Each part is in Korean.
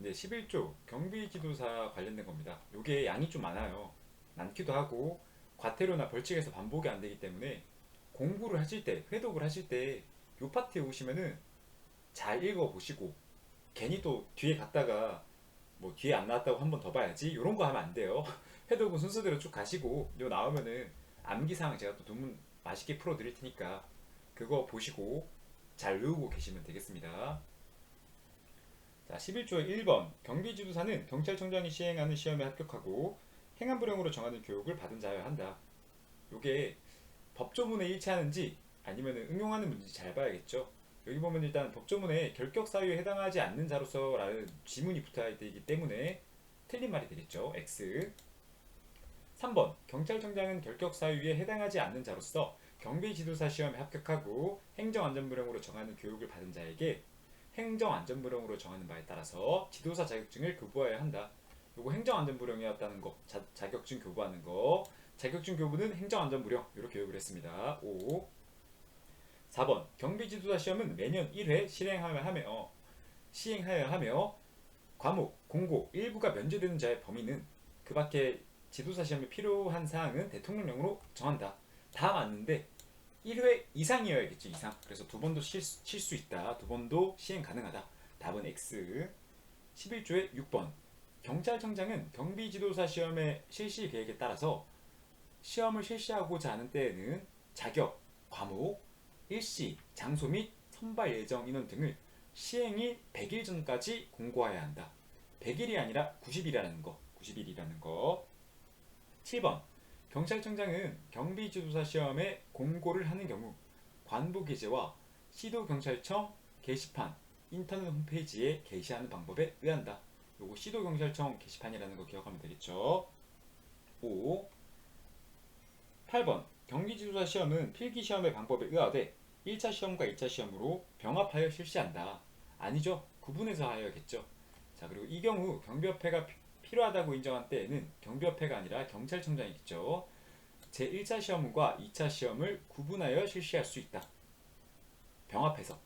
이제 11조 경비지도사 관련된 겁니다. 요게 양이 좀 많아요. 많기도 하고 과태료나 벌칙에서 반복이 안 되기 때문에 공부를 하실 때, 회독을 하실 때 요 파트에 오시면은 잘 읽어보시고 괜히 또 뒤에 갔다가 뭐 뒤에 안 나왔다고 한 번 더 봐야지 이런 거 하면 안 돼요. 회독은 순서대로 쭉 가시고 요 나오면은 암기사항 제가 또 두 문 맛있게 풀어드릴 테니까 그거 보시고 잘 외우고 계시면 되겠습니다. 자, 11조의 1번 경비지도사는 경찰청장이 시행하는 시험에 합격하고 행안부령으로 정하는 교육을 받은 자여야 한다. 요게 법조문에 일치하는지 아니면 응용하는 문제인지 잘 봐야겠죠. 여기 보면 일단 법조문에 결격 사유에 해당하지 않는 자로서라는 지문이 붙어야 되기 때문에 틀린 말이 되겠죠. X. 3번 경찰청장은 결격 사유에 해당하지 않는 자로서 경비지도사 시험에 합격하고 행정안전부령으로 정하는 교육을 받은 자에게 행정안전부령으로 정하는 바에 따라서 지도사 자격증을 교부해야 한다. 요거 행정안전부령이었다는 거, 자격증 교부하는 거, 자격증 교부는 행정안전부령 이렇게 교육을 했습니다. 5. 4번 경비지도사 시험은 매년 1회 시행하여야 하며 과목, 공고, 일부가 면제되는 자의 범위는 그 밖에 지도사 시험에 필요한 사항은 대통령령으로 정한다. 다 맞는데 1회 이상이어야겠지. 이상. 그래서 두 번도 칠 수 있다. 두 번도 시행 가능하다. 답은 X. 11조의 6번 경찰청장은 경비지도사 시험의 실시 계획에 따라서 시험을 실시하고자 하는 때에는 자격, 과목, 일시, 장소 및 선발 예정 인원 등을 시행일 100일 전까지 공고해야 한다. 100일이 아니라 90일이라는 거. 90일이라는 거. 7번 경찰청장은 경비지도사 시험에 공고를 하는 경우 관부게재와 시도경찰청 게시판 인터넷 홈페이지에 게시하는 방법에 의한다. 요거 시도경찰청 게시판이라는 거 기억하면 되겠죠. 5. 8번 경기지도사 시험은 필기시험의 방법에 의하되 1차 시험과 2차 시험으로 병합하여 실시한다. 아니죠. 구분해서 하여야겠죠. 자, 그리고 이 경우 경비협회가 필요하다고 인정한 때에는 경비협회가 아니라 경찰청장이겠죠. 제1차 시험과 2차 시험을 구분하여 실시할 수 있다. 병합해서.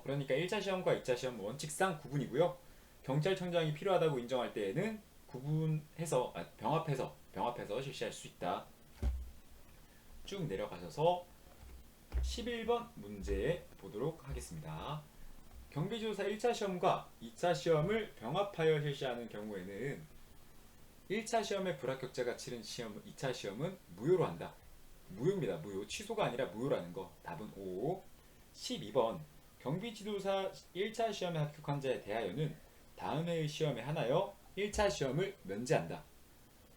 그러니까 1차 시험과 2차 시험 원칙상 구분이고요. 경찰청장이 필요하다고 인정할 때에는 구분해서 병합해서 실시할 수 있다. 쭉 내려가셔서 11번 문제 보도록 하겠습니다. 경비지도사 1차 시험과 2차 시험을 병합하여 실시하는 경우에는 1차 시험에 불합격자가 치른 시험, 2차 시험은 무효로 한다. 무효입니다. 무효. 취소가 아니라 무효라는 거. 답은 5. 12번 경비지도사 1차 시험에 합격한 자에 대하여는 다음 해의 시험에 한하여 1차 시험을 면제한다.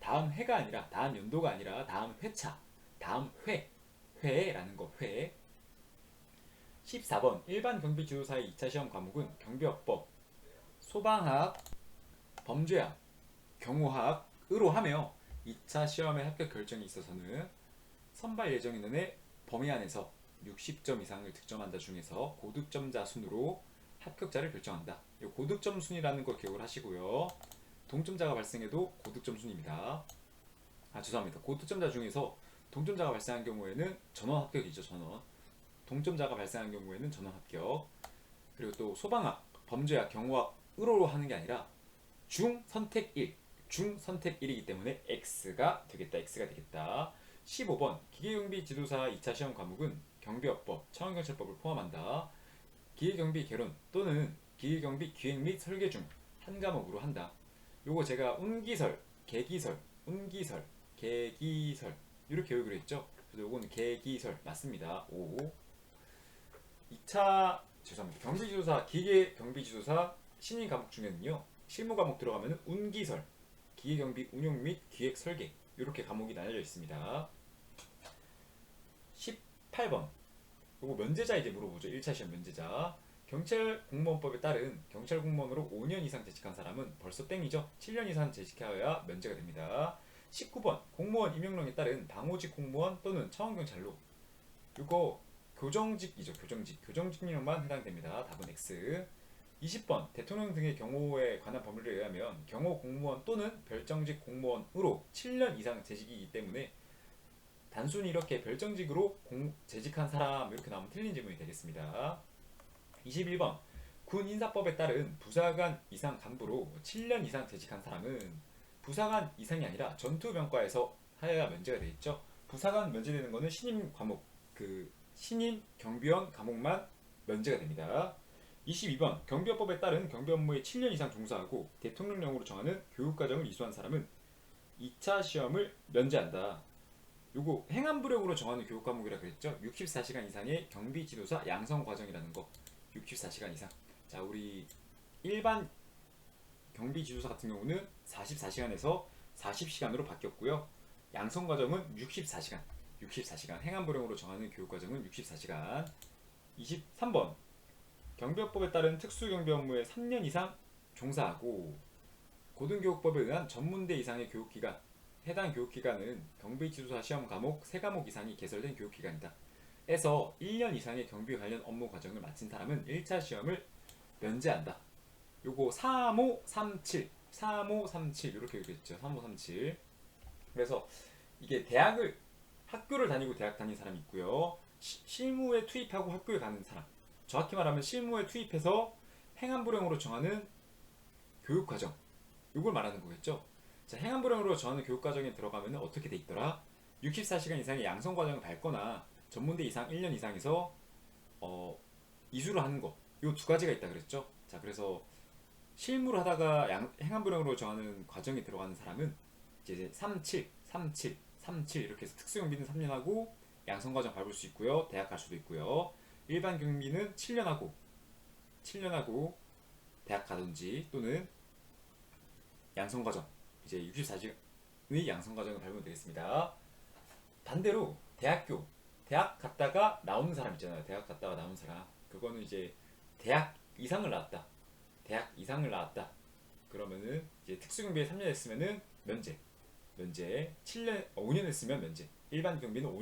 다음 해가 아니라 다음 연도가 아니라 다음 회차. 다음 회라는 거. 회. 14번 일반 경비지도사의 2차 시험 과목은 경비업법, 소방학, 범죄학, 경호학으로 하며 2차 시험의 합격 결정에 있어서는 선발 예정 인원의 범위 안에서 60점 이상을 득점한 자 중에서 고득점자 순으로 합격자를 결정한다. 이 고득점 순이라는 걸 기억을 하시고요. 동점자가 발생해도 고득점 순입니다. 죄송합니다. 고득점자 중에서 동점자가 발생한 경우에는 전원 합격이죠. 전원. 동점자가 발생한 경우에는 전원 합격. 그리고 또 소방학, 범죄학, 경호학으로 하는 게 아니라 중 선택 1이기 때문에 X가 되겠다. 15번 기계경비 지도사 2차 시험 과목은 경비업법, 청원경찰법을 포함한다. 기계경비 개론 또는 기계경비 기획 및 설계 중 한 과목으로 한다. 요거 제가 운기설, 개기설, 개기설 이렇게 교육을 했죠. 그래서 요거는 개기설 맞습니다. 5. 2차 경비지도사, 기계경비지도사 신인 과목 중에는요. 실무 과목 들어가면 운기설, 기계경비 운용 및 기획 설계 이렇게 과목이 나뉘어져 있습니다. 18번 요거 면제자 이제 물어보죠. 1차 시험 면제자. 경찰공무원법에 따른 경찰공무원으로 5년 이상 재직한 사람은 벌써 땡이죠. 7년 이상 재직하여야 면제가 됩니다. 19번 공무원 임용령에 따른 방호직 공무원 또는 차원경찰로 이거 교정직이죠. 교정직령만 해당됩니다. 답은 X. 20번 대통령 등의 경호에 관한 법률에 의하면 경호 공무원 또는 별정직 공무원으로 7년 이상 재직이기 때문에 단순히 이렇게 별정직으로 재직한 사람 이렇게 나오면 틀린 질문이 되겠습니다. 21번 군 인사법에 따른 부사관 이상 간부로 7년 이상 재직한 사람은 부사관 이상이 아니라 전투병과에서 하여야 면제가 되겠죠. 부사관 면제되는 거는 신임 과목, 신임 경비원 과목만 면제가 됩니다. 22번 경비업법에 따른 경비 업무에 7년 이상 종사하고 대통령령으로 정하는 교육과정을 이수한 사람은 2차 시험을 면제한다. 요거 행안부령으로 정하는 교육 과목이라 그랬죠. 64시간 이상의 경비 지도사 양성 과정이라는 거. 64시간 이상. 자, 우리 일반 경비 지도사 같은 경우는 44시간에서 40시간으로 바뀌었고요. 양성 과정은 64시간. 64시간. 행안부령으로 정하는 교육 과정은 64시간. 23번 경비업법에 따른 특수경비 업무에 3년 이상 종사하고 고등교육법에 의한 전문대 이상의 교육기간, 해당 교육기간은 경비지도사 시험 과목 3과목 이상이 개설된 교육기간이다. 에서 1년 이상의 경비 관련 업무 과정을 마친 사람은 1차 시험을 면제한다. 요거 3537, 3537 이렇게 얘기했죠. 3537. 그래서 이게 학교를 다니고 대학 다닌 사람이 있고요. 실무에 투입하고 학교에 가는 사람. 정확히 말하면 실무에 투입해서 행안부령으로 정하는 교육과정. 이걸 말하는 거겠죠. 자, 행안부령으로 정하는 교육과정에 들어가면 어떻게 돼 있더라? 64시간 이상의 양성과정을 밟거나 전문대 이상 1년 이상에서 이수를 하는 거. 이 두 가지가 있다 그랬죠. 자, 그래서 실무를 하다가 행안부령으로 정하는 과정에 들어가는 사람은 이제 37, 37, 37 이렇게 해서 특수경비는 3년 하고 양성과정 밟을 수 있고요. 대학 갈 수도 있고요. 일반 경비는 7년 하고 대학 가든지 또는 양성과정 이제 64시간의 양성과정을 밟으면 되겠습니다. 반대로 대학 갔다가 나오는 사람 있잖아요. 대학 갔다가 나온 사람 그거는 이제 대학 이상을 나왔다. 그러면은 이제 특수경비에 3년 했으면은 면제 7년 5년 했으면 면제. 일반 경비는 5년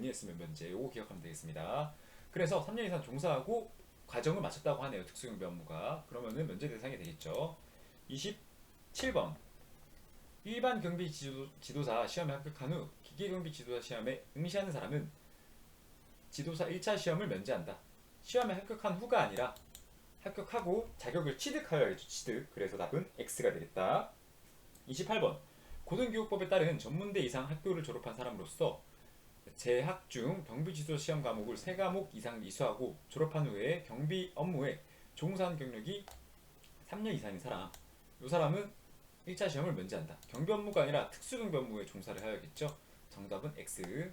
했으면 면제. 요거 기억하면 되겠습니다. 그래서 3년 이상 종사하고 과정을 마쳤다고 하네요. 특수경비 업무가. 그러면은 면제 대상이 되겠죠. 27번 일반 경비 지도사 시험에 합격한 후 기계경비 지도사 시험에 응시하는 사람은 지도사 1차 시험을 면제한다. 시험에 합격한 후가 아니라 합격하고 자격을 취득하여야겠죠. 취득. 그래서 답은 X가 되겠다. 28번 고등교육법에 따른 전문대 이상 학교를 졸업한 사람으로서 재학 중 경비지도사 시험 과목을 3과목 이상 이수하고 졸업한 후에 경비 업무에 종사한 경력이 3년 이상인 사람. 이 사람은 1차 시험을 면제한다. 경비 업무가 아니라 특수경비 업무에 종사를 해야겠죠. 정답은 X.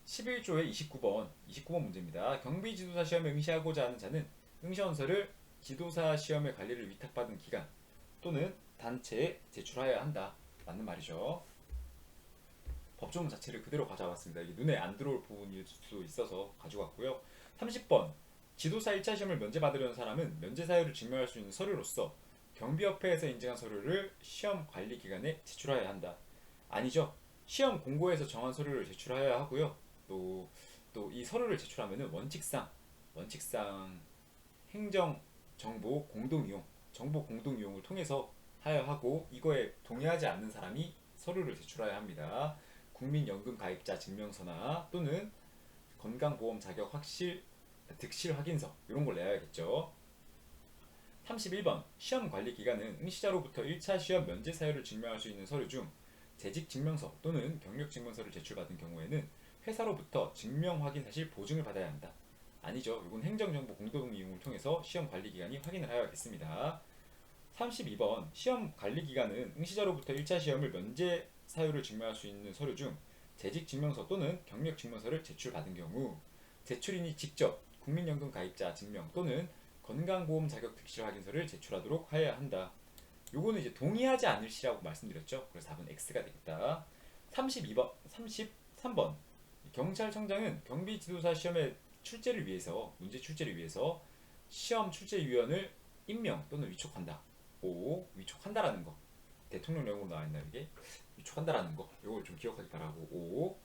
11조의 29번 문제입니다. 경비지도사 시험에 응시하고자 하는 자는 응시원서를 지도사 시험의 관리를 위탁받은 기관 또는 단체에 제출하여야 한다. 맞는 말이죠. 법조문 자체를 그대로 가져왔습니다. 이게 눈에 안 들어올 부분일 수 있어서 가져왔고요. 30번 지도사 1차 시험을 면제받으려는 사람은 면제 사유를 증명할 수 있는 서류로서 경비협회에서 인증한 서류를 시험 관리기관에 제출하여야 한다. 아니죠. 시험 공고에서 정한 서류를 제출하여야 하고요. 또 이 서류를 제출하면 원칙상 행정 정보 공동 이용을 통해서 하여야 하고 이거에 동의하지 않는 사람이 서류를 제출해야 합니다. 국민연금 가입자 증명서나 또는 건강보험 자격 득실 확인서 이런 걸 내야겠죠. 31번 시험 관리 기간은 응시자로부터 1차 시험 면제 사유를 증명할 수 있는 서류 중 재직 증명서 또는 경력 증명서를 제출받은 경우에는 회사로부터 증명 확인 사실 보증을 받아야 한다. 아니죠. 이건 행정정보 공동 이용을 통해서 시험 관리 기간이 확인을 하여야겠습니다. 32번 시험 관리 기간은 응시자로부터 1차 시험을 면제 사유를 증명할 수 있는 서류 중 재직 증명서 또는 경력 증명서를 제출받은 경우 제출인이 직접 국민연금 가입자 증명 또는 건강보험 자격 득실 확인서를 제출하도록 하여야 한다. 요거는 이제 동의하지 않을 시라고 말씀드렸죠. 그래서 답은 X가 되겠다. 33번 경찰청장은 경비지도사 시험의 문제 출제를 위해서 시험 출제위원을 임명 또는 위촉한다. 위촉한다라는 거. 대통령령으로 나와있나 이게? 위촉한다라는 거. 이걸 좀 기억하기 바라고.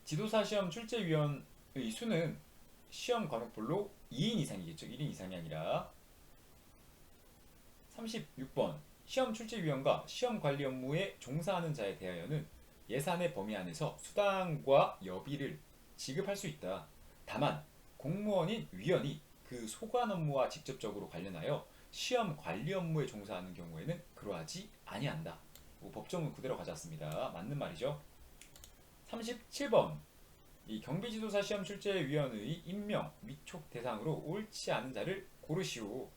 지도사 시험 출제위원의 수는 시험 과목별로 2인 이상이겠죠. 1인 이상이 아니라. 36번 시험 출제위원과 시험 관리 업무에 종사하는 자에 대하여는 예산의 범위 안에서 수당과 여비를 지급할 수 있다. 다만 공무원인 위원이 그 소관 업무와 직접적으로 관련하여 시험 관리 업무에 종사하는 경우에는 그러하지 아니한다. 법조문 그대로 가져왔습니다. 맞는 말이죠. 37번 이 경비지도사 시험 출제위원의 임명, 위촉 대상으로 옳지 않은 자를 고르시오.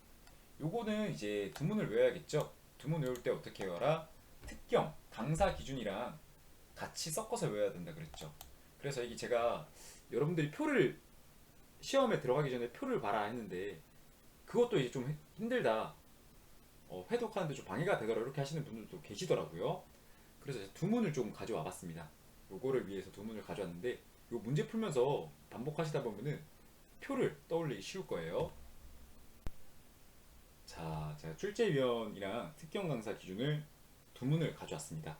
요거는 이제 두문을 외워야겠죠. 두문 외울 때 어떻게 외워라? 특경, 강사 기준이랑 같이 섞어서 외워야 된다 그랬죠. 그래서 이게 제가 여러분들이 표를 시험에 들어가기 전에 표를 봐라 했는데 그것도 이제 좀 힘들다. 회독하는데 좀 방해가 되더라 이렇게 하시는 분들도 계시더라고요. 그래서 두문을 좀 가져와 봤습니다. 요거를 위해서 두문을 가져왔는데 요 문제 풀면서 반복하시다 보면은 표를 떠올리기 쉬울 거예요. 자, 제가 출제위원이랑 특경 강사 기준을 두문을 가져왔습니다.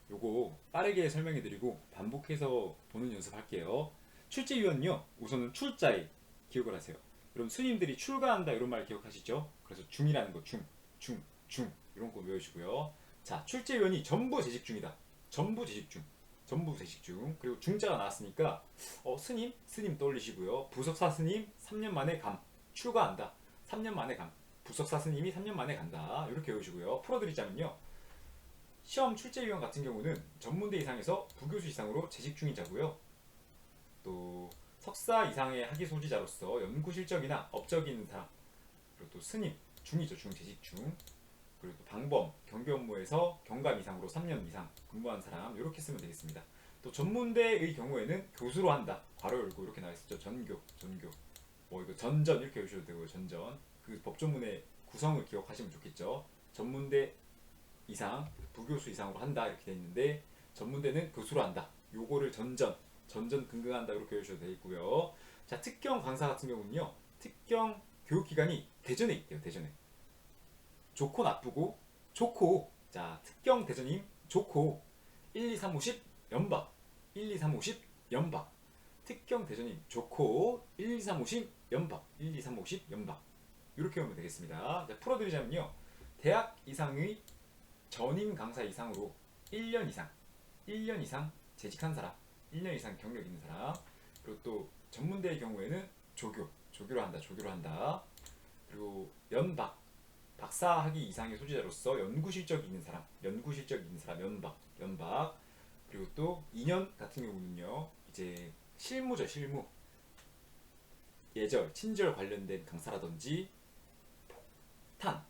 요거 빠르게 설명해드리고 반복해서 보는 연습할게요. 출제위원은요, 우선은 출자에 기억을 하세요. 그럼 스님들이 출가한다 이런 말 기억하시죠? 그래서 중이라는 거 중 이런 거 외우시고요. 자, 출제위원이 전부 재직 중이다. 전부 재직 중. 전부 재직 중. 그리고 중자가 나왔으니까 스님 떠올리시고요. 부석사 스님 3년 만에 감. 출가한다. 3년 만에 감. 부석사 스님이 3년 만에 간다. 이렇게 외우시고요. 풀어드리자면요. 시험 출제위원 같은 경우는 전문대 이상에서 부교수 이상으로 재직 중이자고요. 또 석사 이상의 학위 소지자로서 연구 실적이나 업적이 있는 사람, 그리고 또 스님 중이죠. 중 재직 중. 그리고 또 방범 경비 업무에서 경감 이상으로 3년 이상 근무한 사람 이렇게 쓰면 되겠습니다. 또 전문대의 경우에는 교수로 한다. 괄호 열고 이렇게 나와 있었죠. 전교 뭐 이거 전전 이렇게 외우셔도 되고요. 전전 그 법조문의 구성을 기억하시면 좋겠죠. 전문대 이상 부교수 이상으로 한다 이렇게 돼 있는데 전문대는 교수로 한다. 요거를 전전 근거한다 이렇게 외우셔도 되겠고요. 자, 특경 강사 같은 경우는요. 특경 교육기관이 대전에 있대요. 대전에. 좋고 나쁘고 좋고 자 특경 대전임 좋고 1, 2, 3, 50 연박 1, 2, 3, 50 연박 특경 대전임 좋고 1, 2, 3, 50 연박 1, 2, 3, 50 연박 이렇게 하면 되겠습니다. 자, 풀어드리자면요. 대학 이상의 전임 강사 이상으로 1년 이상 재직한 사람 1년 이상 경력 있는 사람 그리고 또 전문대의 경우에는 조교로 한다 그리고 연박 박사 학위 이상의 소지자로서 연구 실적이 있는 사람 연박 그리고 또 2년 같은 경우는요 이제 실무죠 실무 예절 친절 관련된 강사라든지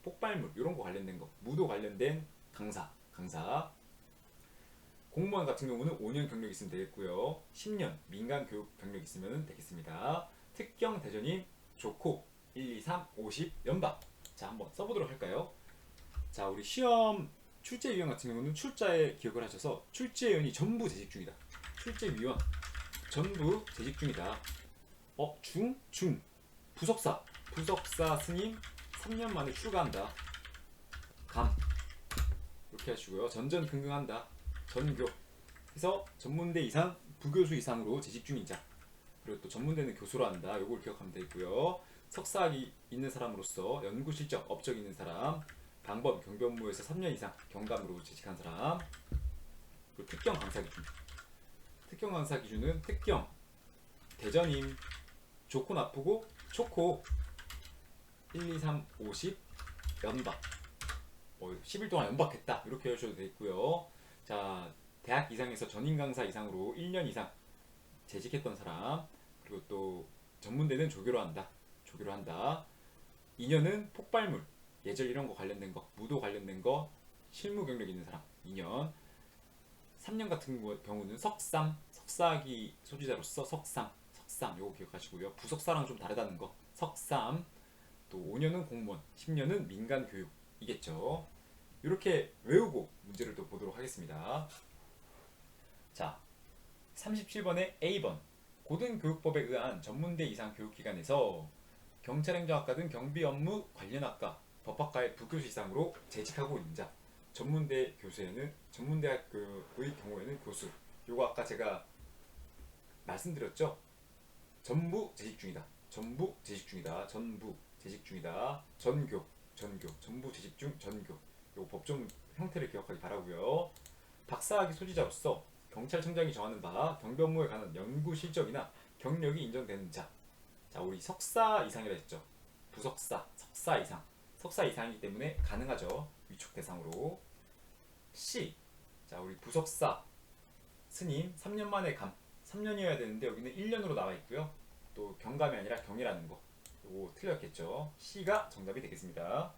폭발물 이런 거 관련된 거 무도 관련된 강사 공무원 같은 경우는 5년 경력 있으면 되겠고요 10년 민간 교육 경력 있으면 되겠습니다. 특경 대전임 좋고 1, 2, 3, 50 연박 자 한번 써보도록 할까요? 자 우리 시험 출제위원 같은 경우는 출자에 기억을 하셔서 출제위원이 전부 재직 중이다. 출제위원 전부 재직 중이다. 중 부석사 스님 3년 만에 출가한다. 감 이렇게 하시고요. 전전긍긍한다. 전교 그래서 전문대 이상 부교수 이상으로 재직 중인 자 그리고 또 전문대는 교수로 한다. 이걸 기억하면 되고요. 석사학위 있는 사람으로서 연구 실적, 업적 있는 사람, 방법 경비 업무에서 3년 이상 경감으로 재직한 사람, 그리고 특경 강사 기준. 특경 강사 기준은 특경, 대전임, 좋고 나쁘고 좋고 1, 2, 3, 50 연박. 10일 동안 연박했다. 이렇게 하셔도 되겠고요. 자, 대학 이상에서 전임 강사 이상으로 1년 이상 재직했던 사람, 그리고 또 전문대는 조교로 한다. 2년은 폭발물, 예절 이런 거 관련된 거, 무도 관련된 거, 실무 경력 있는 사람 2년. 3년 같은 경우는 석사학위 소지자로서 석삼 요거 기억하시고요. 부석사랑 좀 다르다는 거. 석삼. 또 5년은 공무원, 10년은 민간 교육이겠죠. 이렇게 외우고 문제를 또 보도록 하겠습니다. 자, 37번의 A번. 고등교육법에 의한 전문대 이상 교육기관에서 경찰행정학과 등 경비업무 관련학과 법학과의 부교수 이상으로 재직하고 있는 자 전문대 교수에는 전문대학교의 경우에는 교수 요거 아까 제가 말씀드렸죠. 전부 재직 중이다. 전부 재직 중이다. 전교 전부 재직 중 전교 요 법정 형태를 기억하기 바라고요. 박사학위 소지자로서 경찰청장이 정하는 바 경비 업무에 관한 연구 실적이나 경력이 인정되는 자. 자, 우리 석사 이상이라 했죠. 부석사, 석사 이상. 석사 이상이기 때문에 가능하죠. 위촉 대상으로. C. 자, 우리 부석사 스님 3년 만에 감. 3년이어야 되는데 여기는 1년으로 나와 있고요. 또 경감이 아니라 경이라는 거. 요거 틀렸겠죠. C가 정답이 되겠습니다.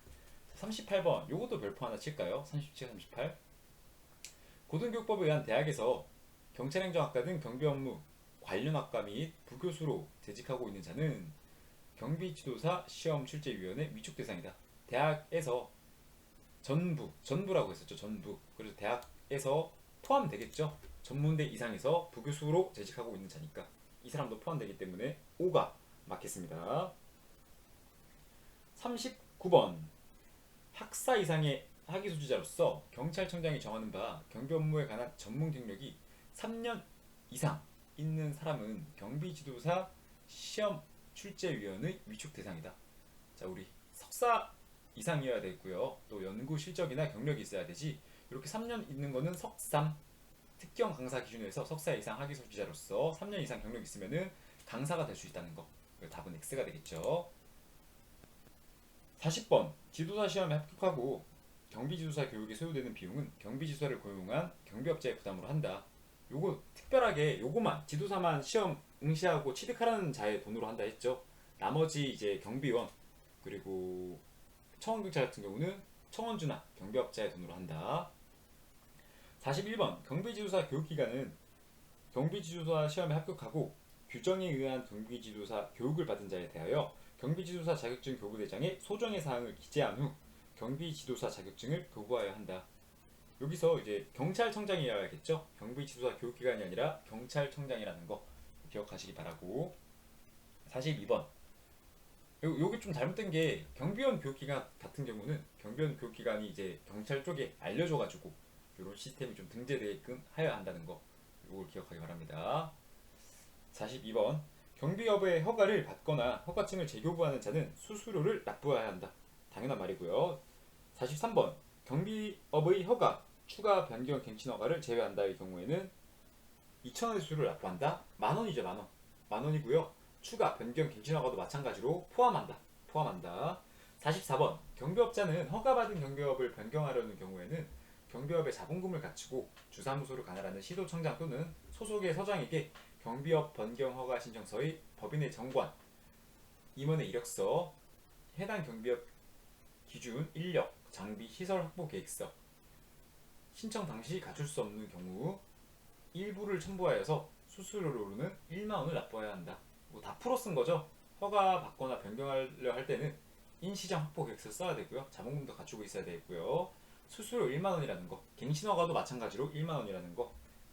38번. 요것도 별표 하나 칠까요? 37, 38. 고등교육법에 의한 대학에서 경찰행정학과 등 경비 업무 관련 학과 및 부교수로 재직하고 있는 자는 경비지도사 시험 출제위원회 위촉 대상이다. 대학에서 전부라고 했었죠. 전부. 그래서 대학에서 포함되겠죠. 전문대 이상에서 부교수로 재직하고 있는 자니까 이 사람도 포함되기 때문에 5가 맞겠습니다. 39번. 학사 이상의 학위 소지자로서 경찰청장이 정하는 바 경비 업무에 관한 전문 경력이 3년 이상 있는 사람은 경비지도사 시험 출제위원의 위촉 대상이다. 자, 우리 석사 이상이어야 되고요. 또 연구 실적이나 경력이 있어야 되지. 이렇게 3년 있는 거는 석삼 특경 강사 기준으로 해서 석사 이상 학위 소지자로서 3년 이상 경력이 있으면은 강사가 될 수 있다는 거. 답은 X가 되겠죠. 40번. 지도사 시험에 합격하고 경비지도사 교육에 소요되는 비용은 경비지도사를 고용한 경비업자의 부담으로 한다. 요거 특별하게 요거만 지도사만 시험 응시하고 취득하라는 자의 돈으로 한다 했죠. 나머지 이제 경비원 그리고 청원경찰 같은 경우는 청원주나 경비업자의 돈으로 한다. 41번. 경비지도사 교육기간은 경비지도사 시험에 합격하고 규정에 의한 경비지도사 교육을 받은 자에 대하여 경비지도사 자격증 교부대장에 소정의 사항을 기재한 후 경비지도사 자격증을 교부하여야 한다. 여기서 이제 경찰청장이어야겠죠. 경비지도사 교육기관이 아니라 경찰청장이라는 거 기억하시기 바라고. 42번. 요게 좀 잘못된 게 경비원 교육기관 같은 경우는 경비원 교육기관이 이제 경찰 쪽에 알려줘가지고 이런 시스템이 좀 등재되게끔 하여야 한다는 거 요걸 기억하기 바랍니다. 42번. 경비업의 허가를 받거나 허가증을 재교부하는 자는 수수료를 납부해야 한다. 당연한 말이고요. 43번. 경비업의 허가, 추가 변경 갱신 허가를 제외한다의 경우에는 2,000원의 수수료를 납부한다. 만원이죠. 만원. 만원이고요. 추가 변경 갱신 허가도 마찬가지로 포함한다. 44번. 경비업자는 허가받은 경비업을 변경하려는 경우에는 경비업의 자본금을 갖추고 주사무소를 관할하는 시도청장 또는 소속의 서장에게 경비업 변경 허가 신청서의 법인의 정관, 임원의 이력서, 해당 경비업 기준, 인력, 장비, 시설 확보 계획서, 신청 당시 갖출 수 없는 경우 일부를 첨부하여서 수수료로는 1만원을 납부해야 한다. 뭐 다 풀어 쓴 거죠. 허가 받거나 변경하려 할 때는 인시장 확보 계획서 써야 되고요. 자본금도 갖추고 있어야 되고요. 수수료 1만원이라는 거, 갱신허가도 마찬가지로 1만원이라는 거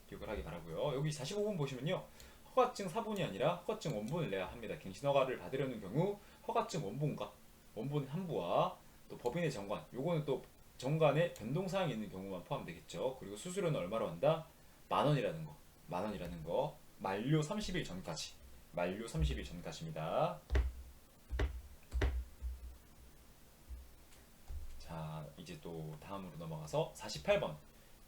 기억을 하기 바라고요. 여기 45번 보시면요. 허가증 사본이 아니라 허가증 원본을 내야 합니다. 갱신허가를 받으려는 경우 허가증 원본과 원본 한부와 또 법인의 정관, 요거는 또 정관에 변동사항이 있는 경우만 포함되겠죠. 그리고 수수료는 얼마로 한다? 만원이라는 거. 만료 30일 전까지. 만료 30일 전까지입니다. 자, 이제 또 다음으로 넘어가서 48번.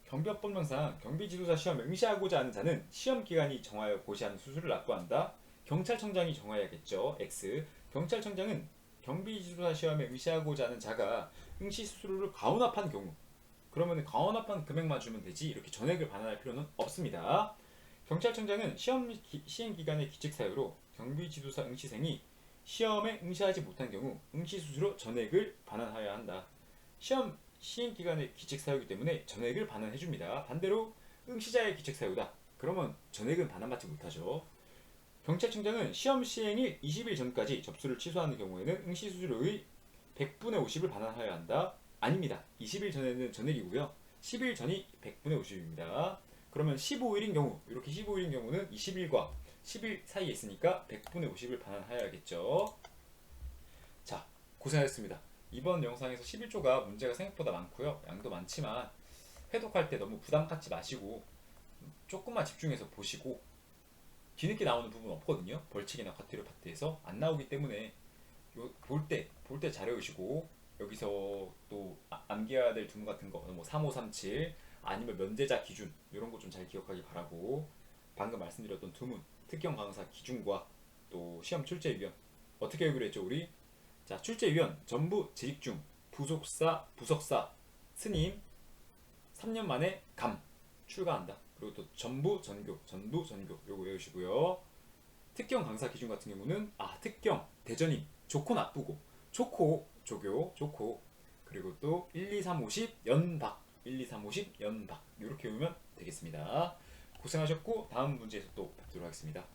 경비업법령상 경비지도사 시험에 응시하고자 하는 자는 시험기관이 정하여 고시하는 수수료를 납부한다. 경찰청장이 정하야겠죠. X. 경찰청장은 경비지도사 시험에 응시하고자 하는 자가 응시 수수료를 가원합한 경우, 그러면 가원합한 금액만 주면 되지 이렇게 전액을 반환할 필요는 없습니다. 경찰청장은 시행기간의 기책사유로 경비지도사 응시생이 시험에 응시하지 못한 경우 응시수수료 전액을 반환하여야 한다. 시험 시행기간의 기책사유이기 때문에 전액을 반환해줍니다. 반대로 응시자의 기책사유다. 그러면 전액은 반환받지 못하죠. 경찰청장은 시험 시행일 20일 전까지 접수를 취소하는 경우에는 응시수수료의 100분의 50을 반환하여야 한다. 아닙니다. 20일 전에는 전액이고요. 10일 전이 100분의 50입니다. 그러면 15일인 경우, 이렇게 15일인 경우는 20일과 10일 사이에 있으니까 100분의 50을 반환하여야겠죠. 자, 고생하셨습니다. 이번 영상에서 11조가 문제가 생각보다 많고요. 양도 많지만 회독할 때 너무 부담 갖지 마시고 조금만 집중해서 보시고, 뒤늦게 나오는 부분 없거든요. 벌칙이나 과태료 파트에서 안 나오기 때문에 볼 때 잘 외우시고, 여기서 또 암기해야 될 두문 같은 거, 뭐 3537 아니면 면제자 기준 이런 거 좀 잘 기억하기 바라고, 방금 말씀드렸던 두문 특경 강사 기준과 또 시험 출제 위원 어떻게 하기로 했죠 우리? 자, 출제 위원 전부 재직 중 부속사, 부석사, 스님 3년 만에 감 출가한다. 그리고 또 전부 전교 요거 외우시고요. 특경 강사 기준 같은 경우는 특경 대전임 조코 나쁘고 조코 조교 조코 그리고 또 1, 2, 3, 50 연박 1, 2, 3, 50 연박 이렇게 외우면 되겠습니다. 고생하셨고 다음 문제에서 또 뵙도록 하겠습니다.